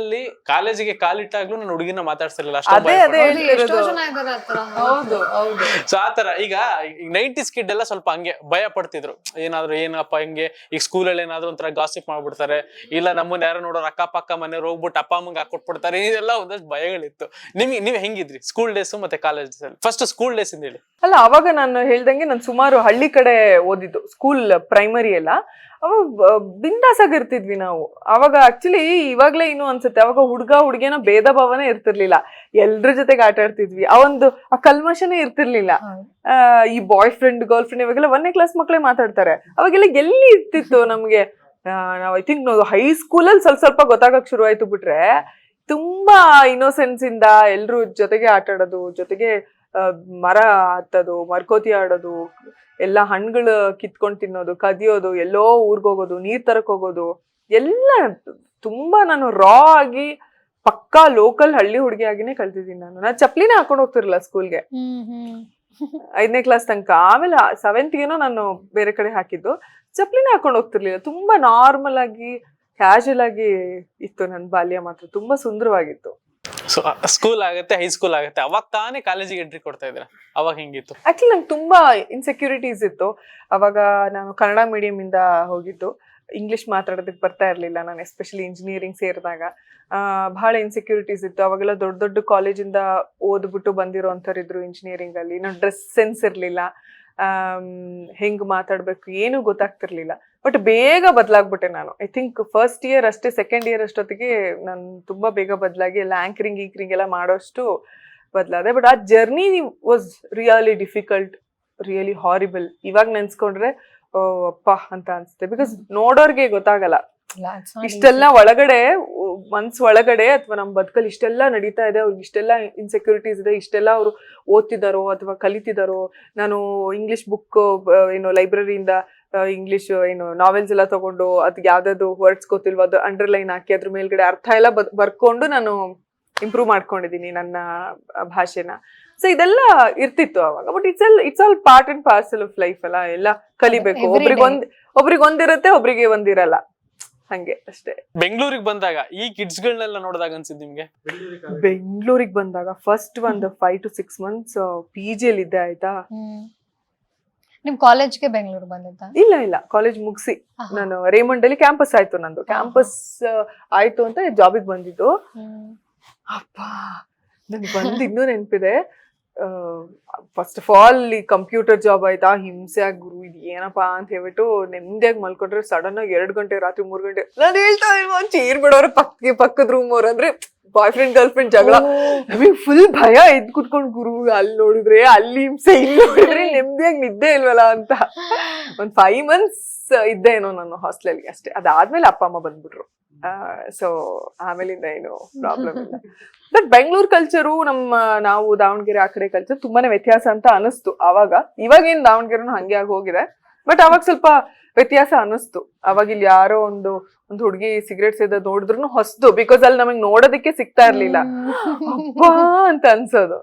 ಕಾಲೇಜಿಗೆ ಕಾಲಿಟ್ಟಾಗ್ಲೂ ನಾನು ಹುಡುಗಿನ ಮಾತಾಡ್ತಿರ್ಲಿಲ್ಲ. ಎಷ್ಟೋ ಜನ ಇದಾರೆ ಆ ತರ. ಹೌದು ಹೌದು. ಸೊ ಆತರ ಈಗ 90s ಕಿಡ್ ಎಲ್ಲ ಸ್ವಲ್ಪ ಹಂಗೆ ಭಯ ಪಡ್ತಿದ್ರು. ಏನಾದ್ರು ಏನಪ್ಪ ಹಿಂಗೆ ಈಗ ಸ್ಕೂಲಲ್ಲಿ ಏನಾದ್ರು ಒಂಥರ ಗಾಸಿಪ್ ಮಾಡ್ಬಿಡ್ತಾರೆ, ಇಲ್ಲ ನಮ್ಮನ್ನ ಯಾರು ನೋಡೋರು ಅಕ್ಕ ಪಕ್ಕ ಮನೆಯವ್ರು ಹೋಗ್ಬಿಟ್ಟು ಅಪ್ಪ ಅಮ್ಮಂಗೆ ಹಾಕೊಟ್ಬಿಡ್ತಾರೆ, ಇದೆಲ್ಲ ಒಂದಷ್ಟು ಭಯಗಳಿತ್ತು. ನೀವ್ ಹೆಂಗಿದ್ರಿ ಸ್ಕೂಲ್ ಡೇಸ್ ಮತ್ತೆ ಕಾಲೇಜ್ ಡೇಸ್ ಅಲ್ಲಿ? ಫಸ್ಟ್ ಸ್ಕೂಲ್ ಡೇಸ್ ಇಂದ ಹೇಳಿ. ಅಲ್ಲ, ಅವಾಗ ನಾನು ಹೇಳ್ದಂಗೆ ನಾನು ಸುಮಾರು ಹಳ್ಳಿ ಕಡೆ ಓದಿದ್ದು, ಸ್ಕೂಲ್ ಪ್ರೈಮರಿ ಎಲ್ಲ. ಅವಾಗ ಬಿಂದಾಸ್ ಆಗಿರ್ತಿದ್ವಿ ನಾವು. ಅವಾಗ ಆಕ್ಚುಲಿ ಇವಾಗ್ಲೇ ಇನ್ನು ಅನ್ಸುತ್ತೆ, ಅವಾಗ ಹುಡ್ಗ ಹುಡ್ಗಿನ ಭೇದ ಭಾವನೆ ಇರ್ತಿರ್ಲಿಲ್ಲ, ಎಲ್ರ ಜೊತೆಗೆ ಆಟ ಆಡ್ತಿದ್ವಿ. ಆ ಕಲ್ಮಶನೇ ಇರ್ತಿರ್ಲಿಲ್ಲ. ಈ ಬಾಯ್ ಫ್ರೆಂಡ್ ಗರ್ಲ್ ಫ್ರೆಂಡ್ ಇವಾಗೆಲ್ಲ 1ನೇ ಕ್ಲಾಸ್ ಮಕ್ಳೇ ಮಾತಾಡ್ತಾರೆ. ಅವಾಗೆಲ್ಲ ಎಲ್ಲಿ ಇರ್ತಿತ್ತು ನಮ್ಗೆ? ನಾವ್ ಐ ಥಿಂಕ್ ಹೈಸ್ಕೂಲಲ್ಲಿ ಸ್ವಲ್ಪ ಗೊತ್ತಾಗಕ್ ಶುರು ಆಯ್ತು ಬಿಟ್ರೆ, ತುಂಬಾ ಇನ್ನೋಸೆನ್ಸ್ ಇಂದ ಎಲ್ರು ಜೊತೆಗೆ ಆಟ ಆಡೋದು, ಜೊತೆಗೆ ಮರ ಹತ್ತೋದು, ಮರ್ಕೋತಿ ಆಡೋದು, ಎಲ್ಲ ಹಣ್ಣುಗಳು ಕಿತ್ಕೊಂಡ್ ತಿನ್ನೋದು, ಕದಿಯೋದು, ಎಲ್ಲೋ ಊರ್ಗ್ ಹೋಗೋದು, ನೀರ್ ತರಕ್ ಹೋಗೋದು, ಎಲ್ಲ ತುಂಬಾ ನಾನು ರಾ ಆಗಿ ಪಕ್ಕಾ ಲೋಕಲ್ ಹಳ್ಳಿ ಹುಡುಗಿ ಆಗಿನೇ ಕಲ್ತಿದ್ದೀನಿ. ನಾನು ಚಪ್ಲಿನೇ ಹಾಕೊಂಡ್ ಹೋಗ್ತಿರ್ಲಿಲ್ಲ ಸ್ಕೂಲ್ಗೆ 5ನೇ ಕ್ಲಾಸ್ ತನಕ. ಆಮೇಲೆ 7th ಏನೋ ನಾನು ಬೇರೆ ಕಡೆ ಹಾಕಿದ್ದು, ಚಪ್ಲಿನೇ ಹಾಕೊಂಡ್ ಹೋಗ್ತಿರ್ಲಿಲ್ಲ. ತುಂಬಾ ನಾರ್ಮಲ್ ಆಗಿ ಕ್ಯಾಶುಯಲ್ ಆಗಿ ಇತ್ತು ನನ್ನ ಬಾಲ್ಯ. ಮಾತ್ರ ತುಂಬಾ ಸುಂದರವಾಗಿತ್ತು. ಸೊ ಸ್ಕೂಲ್ ಆಗುತ್ತೆ, ಹೈಸ್ಕೂಲ್ ಆಗುತ್ತೆ, ಅವಾಗ ತಾನೇ ಕಾಲೇಜಿಗೆ ಎಂಟ್ರಿ ಕೊಡ್ತಾ ಇದ್ರ. ಅವಾಗ ಹೆಂಗಿತ್ತು? ಆಕ್ಚುಲಿ ನಂಗೆ ತುಂಬಾ ಇನ್ಸೆಕ್ಯೂರಿಟೀಸ್ ಇತ್ತು. ಅವಾಗ ನಾನು ಕನ್ನಡ ಮೀಡಿಯಂ ಇಂದ ಹೋಗಿದ್ದು, ಇಂಗ್ಲಿಷ್ ಮಾತಾಡೋದಕ್ಕೆ ಬರ್ತಾ ಇರ್ಲಿಲ್ಲ. ನಾನು ಎಸ್ಪೆಷಲಿ ಇಂಜಿನಿಯರಿಂಗ್ ಸೇರಿದಾಗ ಬಹಳ ಇನ್ಸೆಕ್ಯೂರಿಟೀಸ್ ಇತ್ತು. ಅವಾಗೆಲ್ಲ ದೊಡ್ಡ ದೊಡ್ಡ ಕಾಲೇಜಿಂದ ಓದ್ಬಿಟ್ಟು ಬಂದಿರೋಂಥವ್ರು ಇದ್ರು ಇಂಜಿನಿಯರಿಂಗ್ ಅಲ್ಲಿ. ನಾನು ಡ್ರೆಸ್ ಸೆನ್ಸ್ ಇರ್ಲಿಲ್ಲ, ಹೆಂಗ್ ಮಾತಾಡ್ಬೇಕು ಏನು ಗೊತ್ತಾಗ್ತಿರ್ಲಿಲ್ಲ. ಬಟ್ ಬೇಗ ಬದಲಾಗ್ಬಿಟ್ಟೆ ನಾನು. ಐ ಥಿಂಕ್ ಫಸ್ಟ್ ಇಯರ್ ಅಷ್ಟೇ, ಸೆಕೆಂಡ್ ಇಯರ್ ಅಷ್ಟೊತ್ತಿಗೆ ನಾನು ತುಂಬಾ ಬೇಗ ಬದಲಾಗಿ ಎಲ್ಲ ಆಂಕರಿಂಗ್ ಎಲ್ಲ ಮಾಡೋಷ್ಟು ಬದಲಾದೆ. ಬಟ್ ಆ journey was really difficult, really horrible. ಇವಾಗ ನೆನ್ಸ್ಕೊಂಡ್ರೆ ಅಪ್ಪ ಅಂತ ಅನ್ಸುತ್ತೆ. ಬಿಕಾಸ್ ನೋಡೋರ್ಗೆ ಗೊತ್ತಾಗಲ್ಲ ಇಷ್ಟೆಲ್ಲ ಒಳಗಡೆ, ಮನ್ಸ್ ಒಳಗಡೆ ಅಥವಾ ನಮ್ ಬದುಕಲ್ಲಿ ಇಷ್ಟೆಲ್ಲ ನಡೀತಾ ಇದೆ, ಅವ್ರಿಗೆ ಇಷ್ಟೆಲ್ಲ ಇನ್ಸೆಕ್ಯೂರಿಟೀಸ್ ಇದೆ, ಇಷ್ಟೆಲ್ಲ ಅವ್ರು ಓದ್ತಿದಾರೋ ಅಥವಾ ಕಲಿತಿದಾರೋ. ನಾನು ಇಂಗ್ಲಿಷ್ ಬುಕ್ ಏನು ಲೈಬ್ರರಿಯಿಂದ ಇಂಗ್ಲಿಷ್ ಏನು ನಾವೆಲ್ಸ್ ಎಲ್ಲ ತಗೊಂಡು ಅದಕ್ಕೆ ಯಾವ್ದಾದ್ರು ವರ್ಡ್ಸ್ ಗೊತ್ತಿಲ್ವ ಅದು ಅಂಡರ್ಲೈನ್ ಹಾಕಿ ಅದ್ರ ಮೇಲ್ಗಡೆ ಅರ್ಥ ಎಲ್ಲ ಬರ್ಕೊಂಡು ನಾನು ಇಂಪ್ರೂವ್ ಮಾಡ್ಕೊಂಡಿದೀನಿ ನನ್ನ ಭಾಷೆನ. ಸೊ ಇದೆಲ್ಲ ಇರ್ತಿತ್ತು ಅವಾಗ. But it's all part and parcel of life ಅಲ್ಲ, ಎಲ್ಲ ಕಲಿಬೇಕು. ಒಬ್ರಿಗೊಂದಿರುತ್ತೆ, ಒಬ್ರಿಗೆ ಒಂದಿರಲ್ಲ, ಹಂಗೆ ಅಷ್ಟೇ. ಬೆಂಗಳೂರಿಗೆ ಬಂದಾಗ ಈ ಕಿಡ್ಸ್ ಗಳನ್ನೆಲ್ಲ ನೋಡಿದಾಗ ಅನ್ಸಿದ್ ನಿಮ್ಗೆ? ಬೆಂಗಳೂರಿಗೆ ಬಂದಾಗ ಫಸ್ಟ್ ಒಂದು 5 to 6 months PG ಅಲ್ಲಿ ಇದ್ದೆ. ಆಯ್ತಾ, ನಿಮ್ ಕಾಲೇಜ್ಗೆ ಬೆಂಗಳೂರು ಬಂದಿದ್ದ? ಇಲ್ಲ, ಕಾಲೇಜ್ ಮುಗಿಸಿ ನಾನು ರೇಮಂಡ್ ಅಲ್ಲಿ ಕ್ಯಾಂಪಸ್ ಆಯ್ತು ನಂದು. ಕ್ಯಾಂಪಸ್ ಆಯ್ತು ಅಂತ ಜಾಬಿಗೆ ಬಂದಿದ್ದು. ಅಪ್ಪ, ನನ್ಗೆ ಬಂದು ಇನ್ನೂ ನೆನಪಿದೆ. ಫಸ್ಟ್ ಆಫ್ ಆಲ್ ಈ ಕಂಪ್ಯೂಟರ್ ಜಾಬ್ ಆಯ್ತಾ, ಹಿಂಸೆ ಆಗಿ ಗುರು ಇದು ಏನಪ್ಪಾ ಅಂತ ಹೇಳ್ಬಿಟ್ಟು ನೆಮ್ಮದಿಯಾಗಿ ಮಲ್ಕೊಂಡ್ರೆ ಸಡನ್ ಆಗಿ 2 ಗಂಟೆ ರಾತ್ರಿ 3 ಗಂಟೆ ನಾನು ಹೇಳ್ತಾ ಇಲ್ವಾ ಚೇರ್ ಬಿಡೋರ ಪಕ್ಕದ ರೂಮ್ ಅವ್ರ ಅಂದ್ರೆ ಬಾಯ್ ಫ್ರೆಂಡ್ ಗರ್ಲ್ ಫ್ರೆಂಡ್ ಜಗಳ. ನಮಗೆ ಫುಲ್ ಭಯ, ಎದ್ ಕುತ್ಕೊಂಡ್ ಗುರು ಅಲ್ಲಿ ನೋಡಿದ್ರೆ ಅಲ್ಲಿ ಹಿಂಸೆ, ಇಲ್ಲಿ ನೋಡಿದ್ರೆ ನೆಮ್ಮದಿಯಾಗಿ ನಿದ್ದೆ ಇಲ್ವಲ್ಲ ಅಂತ. ಒಂದ್ 5 months ಇದ್ದೆ ಏನೋ ನಾನು ಹಾಸ್ಟೆಲ್ಗೆ ಅಷ್ಟೇ. ಅದಾದ್ಮೇಲೆ ಅಪ್ಪ ಅಮ್ಮ ಬಂದ್ಬಿಟ್ರು. ಸೊ ಆಮೇಲಿಂದ ಏನು ಪ್ರಾಬ್ಲಮ್ ಇಲ್ಲ. ಬಟ್ ಬೆಂಗಳೂರು ಕಲ್ಚರು ನಾವು ದಾವಣಗೆರೆ ಆ ಕಡೆ ಕಲ್ಚರ್ ತುಂಬಾನೇ ವ್ಯತ್ಯಾಸ ಅಂತ ಅನಿಸ್ತು ಆವಾಗ. ಇವಾಗೇನ್ ದಾವಣಗೆರೆನು ಹಂಗೆ ಆಗಿ ಹೋಗಿದೆ. ಬಟ್ ಅವಾಗ ಸ್ವಲ್ಪ ವ್ಯತ್ಯಾಸ ಅನಿಸ್ತು. ಅವಾಗ ಇಲ್ಲಿ ಯಾರೋ ಒಂದು ಹುಡುಗಿ ಸಿಗರೇಟ್ ಸೇದೋದ್ ನೋಡಿದ್ರು ಹೊಸ್ತು, ಬಿಕಾಸ್ ಅಲ್ಲಿ ನಮಗ್ ನೋಡೋದಕ್ಕೆ ಸಿಗ್ತಾ ಇರ್ಲಿಲ್ಲ. ಅಪ್ಪಾ ಅಂತ ಅನ್ಸೋದು.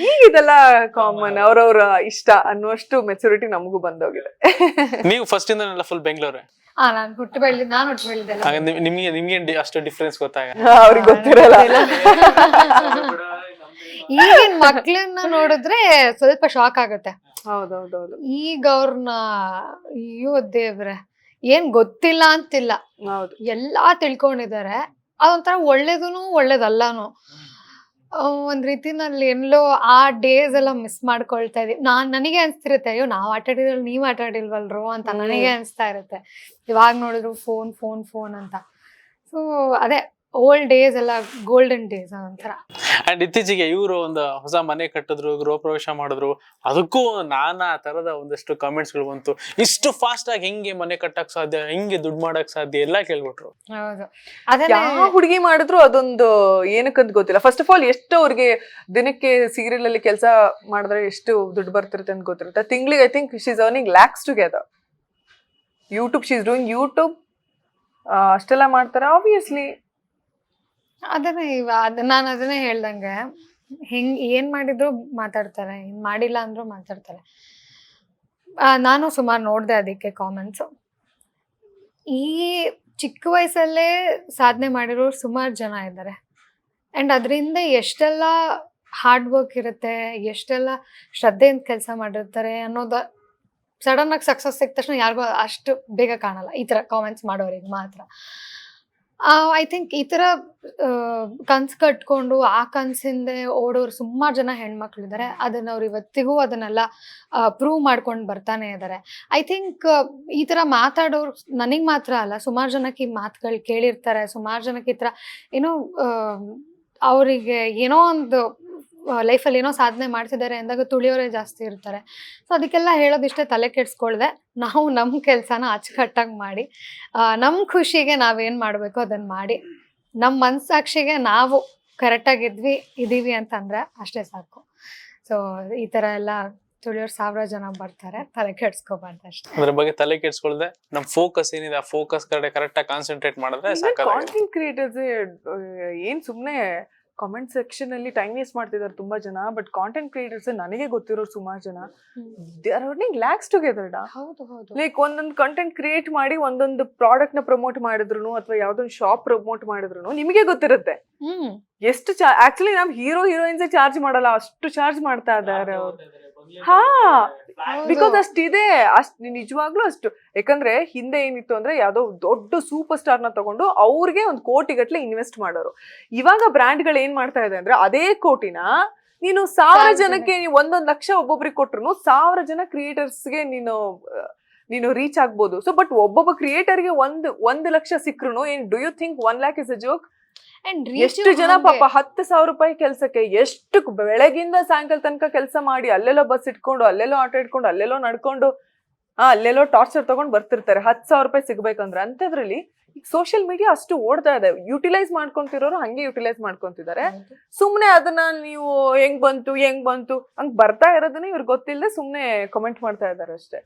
ಈಗ ಇದೆಲ್ಲ ಕಾಮನ್, ಅವ್ರವ್ರ ಇಷ್ಟ ಅನ್ನುವಷ್ಟು ಮೆಚುರಿಟಿ ನಮಗೂ ಬಂದೋಗಿದೆ. ನೀವು ಫಸ್ಟ್ ಇಂದ ಫುಲ್ ಬೆಂಗಳೂರೇ? ನಾನು ಹುಟ್ಟು ಬೆಳೆದಿದ್ದೆಲ್ಲ. ನಿಮ್ಗೆ ಅಷ್ಟು ಡಿಫ್ರೆನ್ಸ್ ಗೊತ್ತಾಗ? ಅವ್ರಿಗೆ ಗೊತ್ತಿರಲ್ಲ. ಈಗಿನ ಮಕ್ಳನ್ನ ನೋಡಿದ್ರೆ ಸ್ವಲ್ಪ ಶಾಕ್ ಆಗತ್ತೆ. ಹೌದೌದೌದು. ಈಗ ಅವ್ರನ್ನ ಅಯ್ಯೋ ದೇವ್ರೆ ಏನ್ ಗೊತ್ತಿಲ್ಲ ಅಂತಿಲ್ಲ, ಹೌದು, ಎಲ್ಲಾ ತಿಳ್ಕೊಂಡಿದ್ದಾರೆ. ಅದೊಂಥರ ಒಳ್ಳೇದೂನು ಒಳ್ಳೇದಲ್ಲಾನು. ಒಂದ್ ರೀತಿನಲ್ಲಿ ಎಲ್ಲೋ ಆ ಡೇಸ್ ಎಲ್ಲ ಮಿಸ್ ಮಾಡ್ಕೊಳ್ತಾ ಇದೀವಿ. ನನಗೆ ಅನ್ಸ್ತಿರುತ್ತೆ, ಅಯ್ಯೋ ನಾವ್ ಆಟ ಆಡಿದ್ರಲ್ಲಿ ನೀವ್ ಆಟ ಆಡಿಲ್ವಲ್ರು ಅಂತ ನನಗೆ ಅನ್ಸ್ತಾ ಇರುತ್ತೆ. ಇವಾಗ ನೋಡಿದ್ರು ಫೋನ್ ಫೋನ್ ಫೋನ್ ಅಂತ. ಸೊ ಅದೇ ಓಲ್ಡ್ ಡೇಸ್ ಎಲ್ಲ ಗೋಲ್ಡನ್ ಡೇಸ್ ಒಂಥರ. ಅಂಡ್ ಇತ್ತೀಚೆಗೆ ಇವರು ಒಂದು ಹೊಸ ಮನೆ ಕಟ್ಟಿದ್ರು, ಗೃಹ ಪ್ರವೇಶ ಮಾಡಿದ್ರು, ಅದಕ್ಕೂ ನಾನಾ ತರದ ಒಂದಷ್ಟು ಕಾಮೆಂಟ್ಸ್ ಗಳು ಬಂತು. ಇಷ್ಟು ಫಾಸ್ಟ್ ಆಗಿ ಹೆಂಗೆ ಮನೆ ಕಟ್ಟಕ್ ಸಾಧ್ಯ, ಹೆಂಗೆ ದುಡ್ಡು ಮಾಡಕ್ ಸಾಧ್ಯ ಎಲ್ಲ ಕೇಳ್ಬಿಟ್ರು. ಹೌದು, ಯಾವ ಹುಡುಗಿ ಮಾಡಿದ್ರು ಅದೊಂದು ಏನಕ್ಕಂತ ಗೊತ್ತಿಲ್ಲ. ಫಸ್ಟ್ ಆಫ್ ಆಲ್ ಎಷ್ಟು ಅವ್ರಿಗೆ ದಿನಕ್ಕೆ ಸೀರಿಯಲ್ ಅಲ್ಲಿ ಕೆಲಸ ಮಾಡಿದ್ರೆ ಎಷ್ಟು ದುಡ್ಡು ಬರ್ತಿರುತ್ತೆ ಅಂತ ಗೊತ್ತಿರುತ್ತೆ. ತಿಂಗಳಿಗೆ I think she is earning lakhs together. YouTube, she is doing YouTube, ಅಷ್ಟೆಲ್ಲ ಮಾಡ್ತಾರೆ ಆಬ್ವಿಯಸ್ಲಿ. ನಾನು ಅದನ್ನೇ ಹೇಳ್ದಂಗೆ, ಏನ್ ಮಾಡಿದ್ರು ಮಾತಾಡ್ತಾರೆ, ಮಾಡಿಲ್ಲ ಅಂದ್ರೂ ಮಾತಾಡ್ತಾರೆ. ನಾನು ಸುಮಾರು ನೋಡ್ದೆ ಅದಕ್ಕೆ ಕಾಮೆಂಟ್ಸ್. ಈ ಚಿಕ್ಕ ವಯಸ್ಸಲ್ಲೇ ಸಾಧನೆ ಮಾಡಿರೋರು ಸುಮಾರು ಜನ ಇದ್ದಾರೆ. ಅಂಡ್ ಅದರಿಂದ ಎಷ್ಟೆಲ್ಲ ಹಾರ್ಡ್ ವರ್ಕ್ ಇರುತ್ತೆ, ಎಷ್ಟೆಲ್ಲ ಶ್ರದ್ಧೆಯಿಂದ ಕೆಲಸ ಮಾಡಿರ್ತಾರೆ ಅನ್ನೋದು ಸಡನ್ ಆಗಿ ಸಕ್ಸಸ್ ಸಿಕ್ಕ ತಕ್ಷಣ ಯಾರಿಗೂ ಅಷ್ಟು ಬೇಗ ಕಾಣಲ್ಲ. ಈ ತರ ಕಾಮೆಂಟ್ಸ್ ಮಾಡೋರಿಗೆ ಮಾತ್ರ. ಐ ಥಿಂಕ್ ಈ ತರ ಕನ್ಸು ಕಟ್ಕೊಂಡು ಆ ಕನ್ಸಿಂದೆ ಓಡೋರು ಸುಮಾರು ಜನ ಹೆಣ್ಮಕ್ಳಿದ್ದಾರೆ. ಅದನ್ನ ಅವ್ರು ಇವತ್ತಿಗೂ ಅದನ್ನೆಲ್ಲ ಪ್ರೂವ್ ಮಾಡ್ಕೊಂಡು ಬರ್ತಾನೆ ಇದ್ದಾರೆ. ಐ ಥಿಂಕ್ ಈ ತರ ಮಾತಾಡೋರು ನನಗ್ ಮಾತ್ರ ಅಲ್ಲ, ಸುಮಾರು ಜನಕ್ಕೆ ಈ ಮಾತುಗಳು ಕೇಳಿರ್ತಾರೆ. ಸುಮಾರು ಜನಕ್ಕೆ ಈ ತರ ಏನೋ ಅವರಿಗೆ ಏನೋ ಒಂದು ಲೈಫಲ್ಲಿ ಏನೋ ಸಾಧನೆ ಮಾಡ್ತಿದ್ದಾರೆ ಅಂದಾಗ ತುಳಿಯೋರೇ ಜಾಸ್ತಿ ಇರ್ತಾರೆ. ಸೊ ಅದಕ್ಕೆಲ್ಲ ಹೇಳೋದಿಷ್ಟೇ, ತಲೆ ಕೆಡ್ಸ್ಕೊಳ್ದೆ ನಾವು ನಮ್ಮ ಕೆಲಸನ ಅಚ್ಚುಕಟ್ಟಾಗಿ ಮಾಡಿ, ನಮ್ಮ ಖುಷಿಗೆ ನಾವೇನು ಮಾಡಬೇಕು ಅದನ್ನು ಮಾಡಿ, ನಮ್ಮ ಮನಸ್ಸಾಕ್ಷಿಗೆ ನಾವು ಕರೆಕ್ಟಾಗಿದ್ವಿ ಇದೀವಿ ಅಂತಂದರೆ ಅಷ್ಟೇ ಸಾಕು. ಸೊ ಈ ಥರ ಎಲ್ಲ ತುಳಿಯೋರು 1000 ಜನ ಬರ್ತಾರೆ, ತಲೆ ಕೆಡ್ಸ್ಕೊಬಾರ್ದು ಅಷ್ಟೇ. ಅದ್ರ ಬಗ್ಗೆ ತಲೆ ಕೆಡ್ಸ್ಕೊಳ್ದೆ ನಮ್ಮ ಫೋಕಸ್ ಏನಿದೆ ಆ ಫೋಕಸ್ ಕಡೆ ಕರೆಕ್ಟಾಗಿ ಕಾನ್ಸಂಟ್ರೇಟ್ ಮಾಡಿದ್ರೆ ಸಾಕು. ಕಾಂಟೆಂಟ್ ಕ್ರಿಯೇಟರ್ಸ್ ಏನ್ ಸುಮ್ನೆ ಕಾಮೆಂಟ್ ಸೆಕ್ಷನ್ ಅಲ್ಲಿ ಟೈಮ್ ವೇಸ್ಟ್ ಮಾಡ್ತಿದ್ದಾರೆ ತುಂಬಾ ಜನ. ಬಟ್ ಕಾಂಟೆಂಟ್ ಕ್ರಿಯೇಟರ್ಸ್ ನನಗೆ ಗೊತ್ತಿರೋರು ಸುಮಾರು ಜನ, they are earning lakhs together. Like ಒಂದೊಂದು ಕಂಟೆಂಟ್ ಕ್ರಿಯೇಟ್ ಮಾಡಿ ಒಂದೊಂದು ಪ್ರಾಡಕ್ಟ್ ನ ಪ್ರಮೋಟ್ ಮಾಡಿದ್ರು ಅಥವಾ ಯಾವ್ದೊಂದು ಶಾಪ್ ಪ್ರಮೋಟ್ ಮಾಡಿದ್ರು ನಿಮಗೆ ಗೊತ್ತಿರುತ್ತೆ ಎಷ್ಟು ಆಕ್ಚುಲಿ ನಾವು ಹೀರೋಯಿನ್ಸ್ ಚಾರ್ಜ್ ಮಾಡಲ್ಲ, ಅಷ್ಟು ಚಾರ್ಜ್ ಮಾಡ್ತಾ ಇದ್ದಾರೆ ಅವ್ರು. ಹಾ, ಬಿಕಾಸ್ ಅಷ್ಟಿದೆ, ನಿಜವಾಗ್ಲೂ ಅಷ್ಟು. ಯಾಕಂದ್ರೆ ಹಿಂದೆ ಏನಿತ್ತು ಅಂದ್ರೆ ಯಾವ್ದೋ ದೊಡ್ಡ ಸೂಪರ್ ಸ್ಟಾರ್ ನ ತಗೊಂಡು ಅವ್ರಿಗೆ 1 ಕೋಟಿ ಗಟ್ಲೆ ಇನ್ವೆಸ್ಟ್ ಮಾಡೋರು. ಇವಾಗ ಬ್ರ್ಯಾಂಡ್ ಗಳು ಏನ್ ಮಾಡ್ತಾ ಇದೆ ಅಂದ್ರೆ ಅದೇ ಕೋಟಿನ ನೀನು 1000 ಜನಕ್ಕೆ, ನೀವು 1 ಲಕ್ಷ ಒಬ್ಬೊಬ್ರಿಗೆ ಕೊಟ್ರು 1000 ಜನ ಕ್ರಿಯೇಟರ್ಸ್ಗೆ ನೀನು ರೀಚ್ ಆಗ್ಬೋದು. ಸೊ ಬಟ್ ಒಬ್ಬೊಬ್ಬ ಕ್ರಿಯೇಟರ್ಗೆ 1 ಲಕ್ಷ ಸಿಕ್ರು ಏನ್ do you think 1 lakh is a joke? ಎಷ್ಟು ಜನ ಪಾಪ 10,000 ರೂಪಾಯಿ ಕೆಲ್ಸಕ್ಕೆ ಎಷ್ಟು ಬೆಳಗಿಂದ ಸಾಯಂಕಾಲ ತನಕ ಕೆಲಸ ಮಾಡಿ ಅಲ್ಲೆಲ್ಲೋ ಬಸ್ ಇಟ್ಕೊಂಡು, ಅಲ್ಲೆಲ್ಲೋ ಆಟೋ ಇಟ್ಕೊಂಡು, ಅಲ್ಲೆಲ್ಲೋ ನಡ್ಕೊಂಡು, ಅಲ್ಲೆಲ್ಲೋ ಟಾರ್ಚರ್ ತಗೊಂಡು ಬರ್ತಿರ್ತಾರೆ 10,000 ರೂಪಾಯಿ ಸಿಗ್ಬೇಕಂದ್ರೆ. ಅಂತದ್ರಲ್ಲಿ ಈಗ ಸೋಷಿಯಲ್ ಮೀಡಿಯಾ ಅಷ್ಟು ಓಡ್ತಾ ಇದೆ. ಯುಟಿಲೈಸ್ ಮಾಡ್ಕೊಂತಿರೋರು ಹಂಗೆ ಯುಟಿಲೈಸ್ ಮಾಡ್ಕೊಂತಿದ್ದಾರೆ. ಸುಮ್ನೆ ಅದನ್ನ ನೀವು ಹೆಂಗ್ ಬಂತು ಹಂಗ್ ಬರ್ತಾ ಇರೋದನ್ನ ಇವ್ರಿಗೆ ಗೊತ್ತಿಲ್ಲದೆ ಸುಮ್ನೆ ಕಮೆಂಟ್ ಮಾಡ್ತಾ ಇದ್ದಾರೆ ಅಷ್ಟೇ.